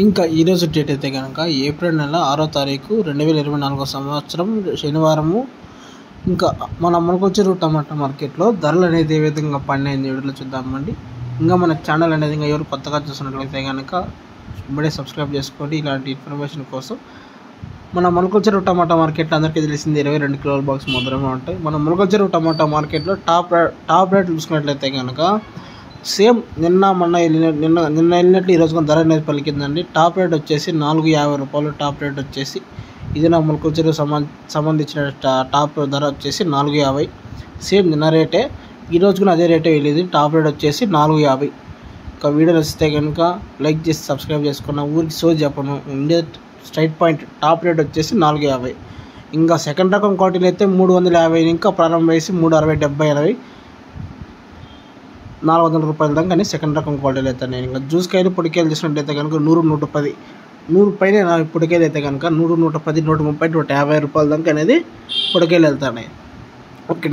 ఇంకా ఈరోజు డేట్ అయితే కనుక ఏప్రిల్ నెల 6వ తారీఖు 2024 సంవత్సరం శనివారము. ఇంకా మన మునకొచ్చేరు టమాటా మార్కెట్లో ధరలు అనేది ఏ విధంగా పడినాయింది వీడియోలో చూద్దామండి. ఇంకా మన ఛానల్ అనేది ఇంకా ఎవరు కొత్తగా చూస్తున్నట్లయితే కనుక ఇప్పుడే సబ్స్క్రైబ్ చేసుకోండి. ఇలాంటి ఇన్ఫర్మేషన్ కోసం మన మునకొచ్చేరు టమాటా మార్కెట్లో అందరికీ తెలిసింది 22 కిలోల బాక్స్ మాత్రమే ఉంటాయి. మన మునకొచ్చేరు టమాటా మార్కెట్లో టాప్ రేట్ చూసుకున్నట్లయితే కనుక సేమ్ నిన్న వెళ్ళినట్లు ఈరోజు ధర అనేది పలికిందండి. టాప్ రేట్ వచ్చేసి 450 రూపాయలు. టాప్ రేట్ వచ్చేసి ఇది నా మునకొచ్చేరు సంబంధించిన టాప్ ధర వచ్చేసి 450. సేమ్ నిన్న రేటే, ఈరోజు కూడా అదే రేటే వెళ్ళేది. టాప్ రేట్ వచ్చేసి 450. ఇంకా వీడియో నచ్చితే కనుక లైక్ చేసి సబ్స్క్రైబ్ చేసుకున్న ఊరికి సోజ్ చెప్పను. India straight point top rate వచ్చేసి 450. ఇంకా సెకండ్ రకం క్వాలిటీలు అయితే 350 ఇంకా ప్రారంభం వేసి 360, 70, 80, 400 రూపాయల దాకా కానీ సెకండ్ రకం క్వాలిటీలు అయితే నేను ఇంకా జ్యూస్కాయలు పొడికాయలు తీసుకున్నట్టయితే కనుక 100, 110, 100 పైన పొడికాయలు అయితే కనుక 100, 110, 130, 150 రూపాయల దాకా అనేది పొడికాయలు వెళ్తున్నాయి. ఓకే.